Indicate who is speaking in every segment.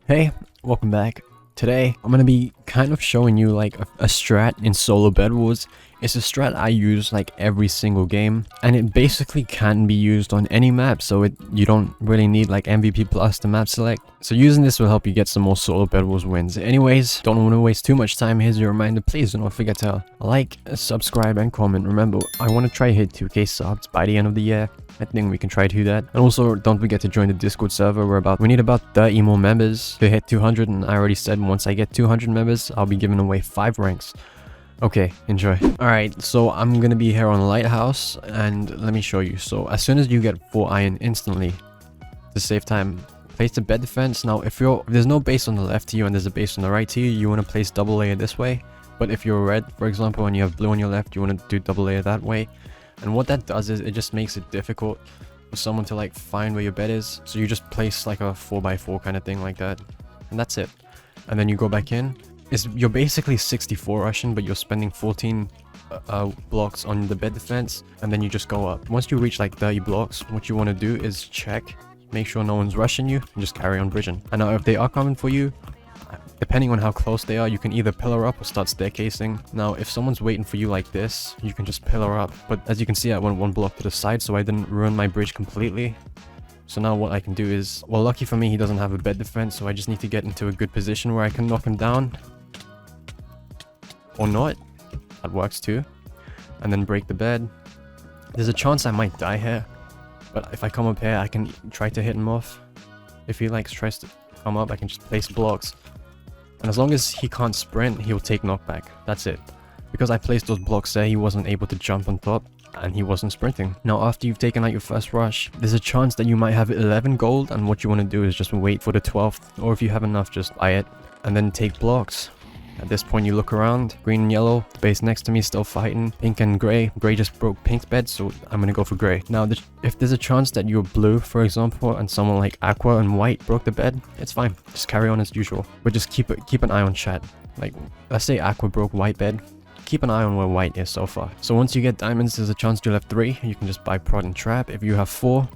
Speaker 1: Hey, welcome back. Today, I'm gonna be kind of showing you like a strat in solo Bedwars. It's a strat I use like every single game, and it basically can be used on any map, so you don't really need like MVP plus to map select. So using this will help you get some more solo Bedwars wins. Anyways, don't want to waste too much time. Here's your reminder, please don't forget to like, subscribe, and comment. Remember, I want to try hit 2k subs by the end of the year. I think we can try to do that. And also, don't forget to join the Discord server. We need about 30 more members to hit 200, and I already said once I get 200 members, I'll be giving away 5 ranks. Okay, enjoy. Alright, so I'm gonna be here on Lighthouse, and let me show you. So as soon as you get 4 iron instantly, to save time, place the bed defense. Now, if there's no base on the left to you and there's a base on the right to you, you want to place double layer this way. But if you're red, for example, and you have blue on your left, you want to do double layer that way. And what that does is it just makes it difficult for someone to like find where your bed is. So you just place like a 4x4 kind of thing like that, and that's it. And then you go back in. You're basically 64 Russian, but you're spending 14 blocks on the bed defense, and then you just go up. Once you reach like 30 blocks, what you want to do is check, make sure no one's rushing you, and just carry on bridging. And now if they are coming for you, depending on how close they are, you can either pillar up or start staircasing. Now, if someone's waiting for you like this, you can just pillar up. But as you can see, I went 1 block to the side, so I didn't ruin my bridge completely. So now what I can do is, well, lucky for me, he doesn't have a bed defense, so I just need to get into a good position where I can knock him down. Or not. That works too. And then break the bed. There's a chance I might die here, but if I come up here, I can try to hit him off. If he like tries to come up, I can just place blocks. And as long as he can't sprint, he'll take knockback. That's it. Because I placed those blocks there, he wasn't able to jump on top, and he wasn't sprinting. Now, after you've taken out your first rush, there's a chance that you might have 11 gold, and what you want to do is just wait for the 12th, or if you have enough, just buy it, and then take blocks. At this point, you look around. Green and yellow, the base next to me still fighting. Pink and gray. Gray just broke pink's bed, so I'm gonna go for gray. Now, if there's a chance that you're blue, for example, and someone like aqua and white broke the bed, it's fine. Just carry on as usual. But just keep an eye on chat. Like, let's say aqua broke white bed. Keep an eye on where white is so far. So once you get diamonds, there's a chance you'll have 3. You can just buy prod and trap. If you have 4,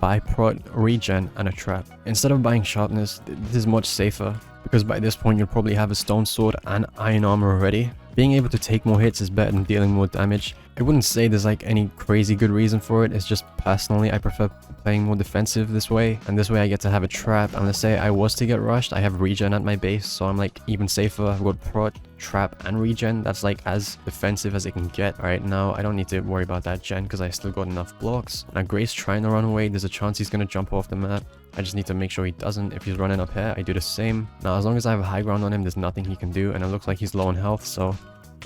Speaker 1: buy prod, regen, and a trap. Instead of buying sharpness, this is much safer, because by this point you'll probably have a stone sword and iron armor already. Being able to take more hits is better than dealing more damage. I wouldn't say there's like any crazy good reason for it. It's just personally I prefer playing more defensive this way, and this way I get to have a trap. And let's say I was to get rushed, I have regen at my base, so I'm like even safer. I've got prod, trap, and regen. That's like as defensive as it can get. Alright, now I don't need to worry about that gen because I still got enough blocks. Now Gray's trying to run away. There's a chance he's gonna jump off the map. I just need to make sure he doesn't. If he's running up here, I do the same. Now, as long as I have a high ground on him, there's nothing he can do, and it looks like he's low on health, so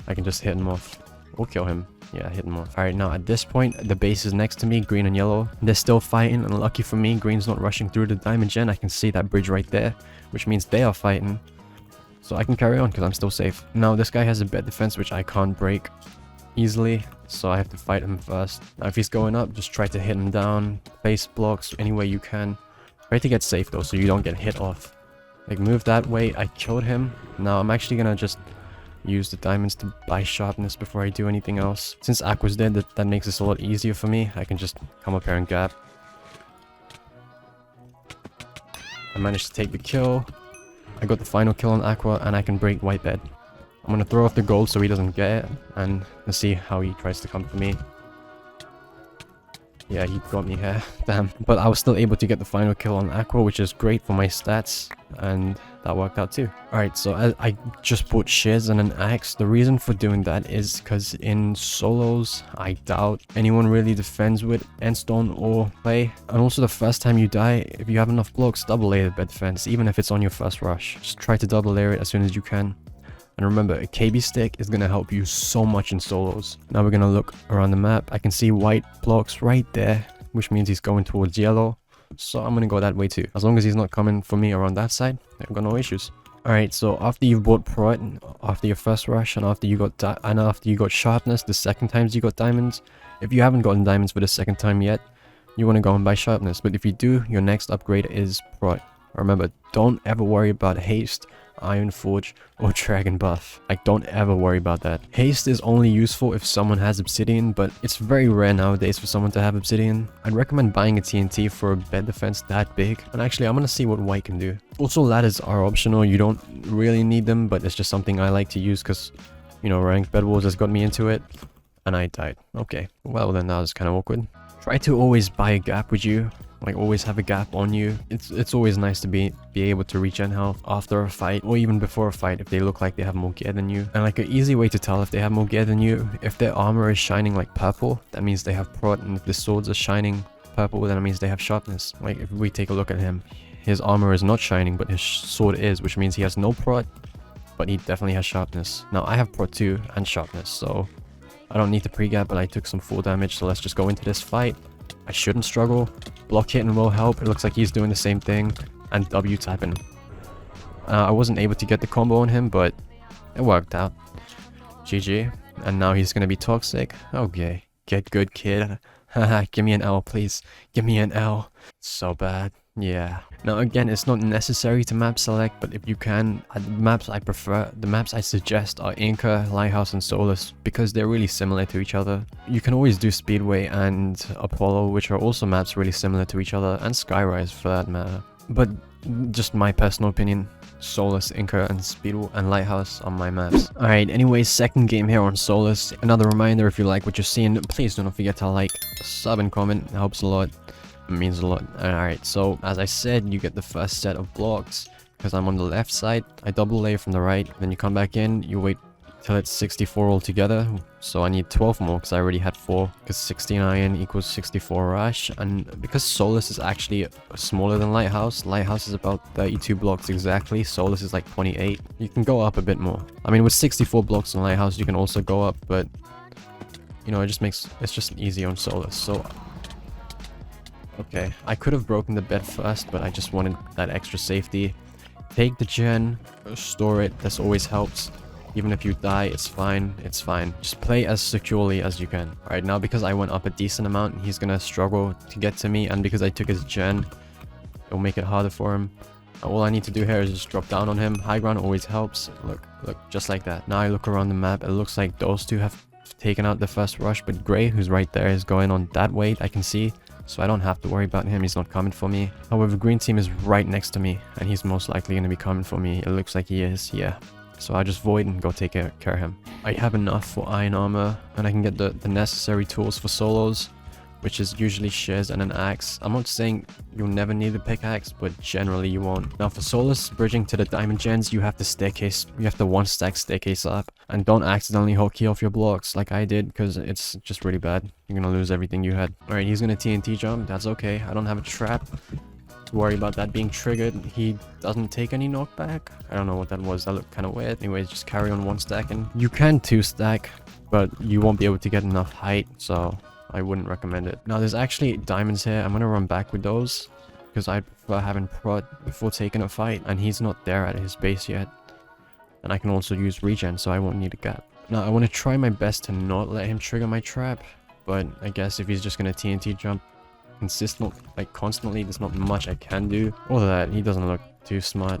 Speaker 1: I can just hit him off. Or kill him. Yeah, hit him off. Alright, now at this point, the base is next to me, green and yellow. They're still fighting, and lucky for me, green's not rushing through the diamond gen. I can see that bridge right there, which means they are fighting. So I can carry on, because I'm still safe. Now, this guy has a bed defense, which I can't break easily, so I have to fight him first. Now, if he's going up, just try to hit him down. Place blocks any way you can. Try to get safe though, so you don't get hit off. Like, move that way. I killed him. Now I'm actually gonna just use the diamonds to buy sharpness before I do anything else. Since Aqua's dead, that makes this a lot easier for me. I can just come up here and gap. I managed to take the kill. I got the final kill on Aqua, and I can break white bed. I'm gonna throw off the gold so he doesn't get it, and let's see how he tries to come for me. Yeah, he got me here. Damn. But I was still able to get the final kill on Aqua, which is great for my stats, and that worked out too. Alright, so I just bought shiz and an axe. The reason for doing that is because in solos, I doubt anyone really defends with endstone or clay. And also, the first time you die, if you have enough blocks, double layer the bed defense, even if it's on your first rush. Just try to double layer it as soon as you can. And remember, a KB stick is going to help you so much in solos. Now we're going to look around the map. I can see white blocks right there, which means he's going towards yellow. So I'm going to go that way too. As long as he's not coming for me around that side, I've got no issues. Alright, so after you've bought prod, after your first rush, and after you got sharpness, the second times you got diamonds, if you haven't gotten diamonds for the second time yet, you want to go and buy sharpness. But if you do, your next upgrade is prod. Remember, don't ever worry about haste Iron Forge or Dragon buff. Like, don't ever worry about that. Haste is only useful if someone has Obsidian, but it's very rare nowadays for someone to have Obsidian. I'd recommend buying a TNT for a bed defense that big. And actually, I'm gonna see what white can do. Also, ladders are optional. You don't really need them, but it's just something I like to use because, you know, ranked bed wars has got me into it. And I died. Okay, well then that was kind of awkward. Try to always buy a gap with you. Like, always have a gap on you. It's always nice to be able to regen health after a fight or even before a fight if they look like they have more gear than you. And like, an easy way to tell if they have more gear than you, if their armor is shining like purple, that means they have prot, and if the swords are shining purple, then it means they have sharpness. Like, if we take a look at him, his armor is not shining, but his sword is, which means he has no prot, but he definitely has sharpness. Now, I have prot 2 and sharpness, so I don't need to pre-gap, but I took some full damage, so let's just go into this fight. I shouldn't struggle. Block hitting will help. It looks like he's doing the same thing. And W tapping. I wasn't able to get the combo on him, but it worked out. GG. And now he's gonna be toxic. Okay. Get good, kid. Haha, give me an L, please. Give me an L. So bad. Yeah. Now again, it's not necessary to map select, but if you can, the maps I prefer, the maps I suggest are Inca, Lighthouse, and Solus, because they're really similar to each other. You can always do Speedway and Apollo, which are also maps really similar to each other, and Skyrise for that matter. But just my personal opinion, Solus, Inca, and Speedway and Lighthouse are my maps. Alright, anyways, second game here on Solus. Another reminder, if you like what you're seeing, please don't forget to like, sub, and comment. It helps a lot. It means a lot. Alright, so as I said, you get the first set of blocks because I'm on the left side. I double layer from the right, then you come back in, you wait till it's 64 altogether. So I need 12 more because I already had 4, because 16 iron equals 64 rush. And because Solus is actually smaller than Lighthouse, Lighthouse is about 32 blocks exactly, Solus is like 28. You can go up a bit more. I mean, with 64 blocks in Lighthouse, you can also go up, but you know, it's just easy on Solus. So okay, I could have broken the bed first, but I just wanted that extra safety. Take the gen, store it, this always helps. Even if you die, it's fine, it's fine. Just play as securely as you can. Alright, now because I went up a decent amount, he's gonna struggle to get to me, and because I took his gen, it'll make it harder for him. All I need to do here is just drop down on him. High ground always helps. Look, just like that. Now I look around the map, it looks like those two have taken out the first rush, but Gray, who's right there, is going on that way, I can see. So I don't have to worry about him, he's not coming for me. However, green team is right next to me, and he's most likely going to be coming for me. It looks like he is, yeah. So I just void and go take care of him. I have enough for iron armor, and I can get the necessary tools for solos, which is usually shiz and an axe. I'm not saying you'll never need a pickaxe, but generally you won't. Now for Solus, bridging to the diamond gens, you have to one stack staircase up. And don't accidentally hotkey off your blocks like I did, because it's just really bad. You're gonna lose everything you had. Alright, he's gonna TNT jump, that's okay. I don't have a trap to worry about that being triggered. He doesn't take any knockback. I don't know what that was, that looked kind of weird. Anyways, just carry on one stack, and you can two stack, but you won't be able to get enough height, so I wouldn't recommend it. Now there's actually diamonds here. I'm gonna run back with those because I prefer having prot before taking a fight, and he's not there at his base yet. And I can also use regen, so I won't need a gap. Now I want to try my best to not let him trigger my trap, but I guess if he's just gonna TNT jump constantly, there's not much I can do. All of that, he doesn't look too smart.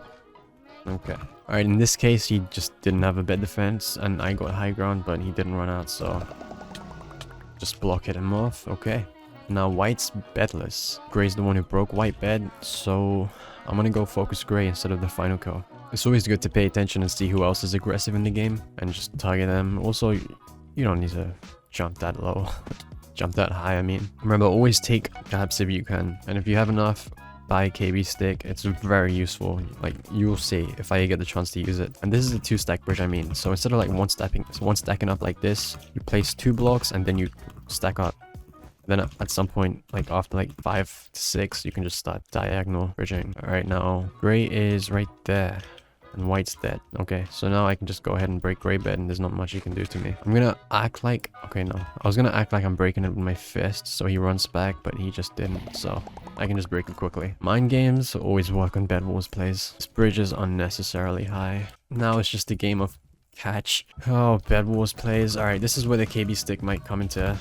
Speaker 1: Okay. Alright, in this case, he just didn't have a bed defense, and I got high ground, but he didn't run out, so just block him off. Okay. Now white's bedless. Gray's the one who broke white bed, so I'm gonna go focus Gray instead of the final kill. It's always good to pay attention and see who else is aggressive in the game and just target them. Also, you don't need to jump that low. Jump that high, I mean. Remember, always take gaps if you can. And if you have enough, buy a KB stick. It's very useful. Like, you'll see if I get the chance to use it. And this is a 2-stack bridge, I mean. So instead of like one stacking up like this, you place 2 blocks and then you stack up. Then at some point, like after like 5 to 6, you can just start diagonal bridging. Alright, now Gray is right there. And white's dead. Okay, so now I can just go ahead and break Gray bed, and there's not much you can do to me. I'm gonna act like... Okay, no. I was gonna act like I'm breaking it with my fist, so he runs back, but he just didn't, so I can just break it quickly. Mind games always work on Bed Wars plays. This bridge is unnecessarily high. Now it's just a game of catch. Oh, Bed Wars plays. Alright, this is where the KB stick might come into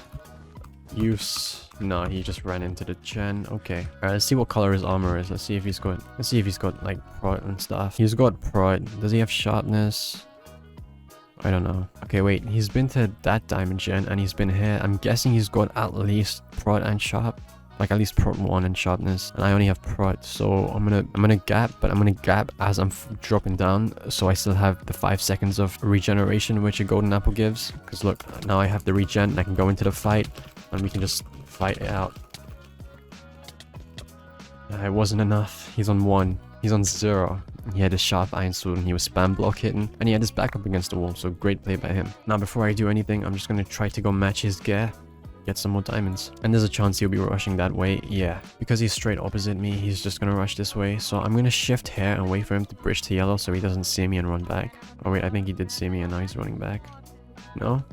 Speaker 1: use. No, he just ran into the gen. Okay. Alright, let's see what color his armor is. Let's see if he's got like prot and stuff. He's got prot. Does he have sharpness? I don't know. Okay, wait. He's been to that diamond gen and he's been here. I'm guessing he's got at least prot and sharp. Like at least prot 1 and sharpness. And I only have prot. So I'm gonna gap, but I'm gonna gap as I'm dropping down. So I still have the 5 seconds of regeneration which a golden apple gives. Because look, now I have the regen and I can go into the fight. And we can just fight it out. It wasn't enough. He's on 1. He's on 0. He had a sharp iron sword and he was spam block hitting. And he had his back up against the wall. So great play by him. Now before I do anything, I'm just gonna try to go match his gear. Get some more diamonds. And there's a chance he'll be rushing that way. Yeah. Because he's straight opposite me, he's just gonna rush this way. So I'm gonna shift here and wait for him to bridge to yellow so he doesn't see me and run back. Oh wait, I think he did see me and now he's running back. No?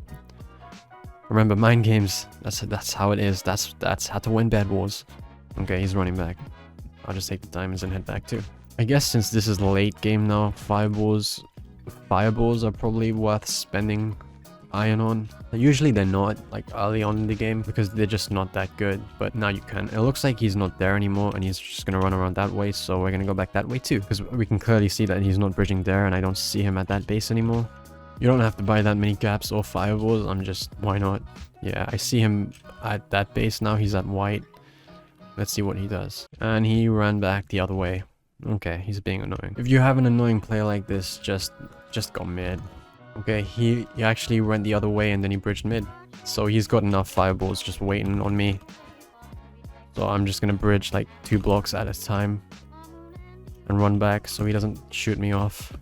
Speaker 1: Remember, mind games. That's how it is. That's how to win bed wars. Okay, he's running back. I'll just take the diamonds and head back too. I guess since this is late game now, fireballs are probably worth spending iron on. Usually they're not, like early on in the game, because they're just not that good, but now you can. It looks like he's not there anymore and he's just gonna run around that way, so we're gonna go back that way too, because we can clearly see that he's not bridging there and I don't see him at that base anymore. You don't have to buy that many gaps or fireballs, why not? Yeah, I see him at that base now. He's at white. Let's see what he does. And he ran back the other way. Okay, he's being annoying. If you have an annoying player like this, just go mid. Okay, he actually went the other way and then he bridged mid. So he's got enough fireballs just waiting on me. So I'm just gonna bridge like 2 blocks at a time and run back so he doesn't shoot me off.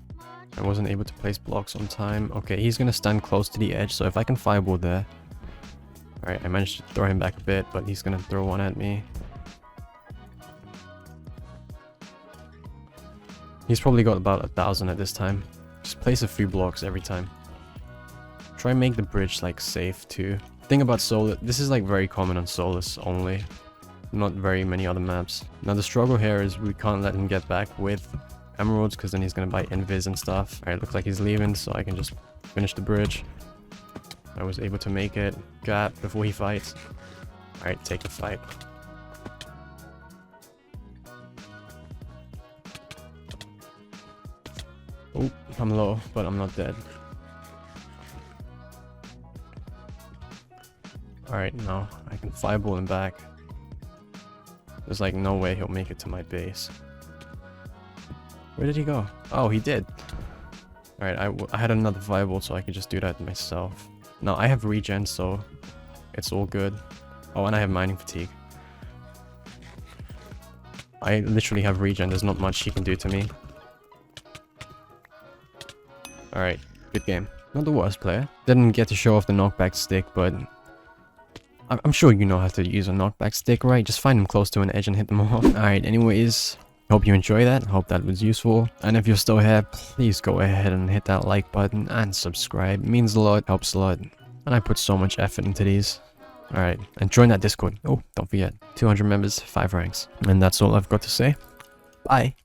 Speaker 1: I wasn't able to place blocks on time. Okay, he's gonna stand close to the edge, so if I can fireball there. Alright, I managed to throw him back a bit, but he's gonna throw one at me. He's probably got about 1,000 at this time. Just place a few blocks every time. Try and make the bridge like safe too. Thing about Solus, this is like very common on Solus only. Not very many other maps. Now the struggle here is we can't let him get back with emeralds because then he's gonna buy invis and stuff. Alright, looks like he's leaving, so I can just finish the bridge. I was able to make it. Gap before he fights. Alright, take the fight. Oh, I'm low, but I'm not dead. Alright, now I can fireball him back. There's like no way he'll make it to my base. Where did he go? Oh, he did. Alright, I had another fireball, so I could just do that myself. Now, I have regen, so it's all good. Oh, and I have mining fatigue. I literally have regen. There's not much he can do to me. Alright, good game. Not the worst player. Didn't get to show off the knockback stick, but I'm sure you know how to use a knockback stick, right? Just find them close to an edge and hit them off. Alright, anyways, hope you enjoy that. Hope that was useful. And if you're still here, please go ahead and hit that like button and subscribe. It means a lot, helps a lot. And I put so much effort into these. Alright, and join that Discord. Oh, don't forget, 200 members, 5 ranks. And that's all I've got to say. Bye.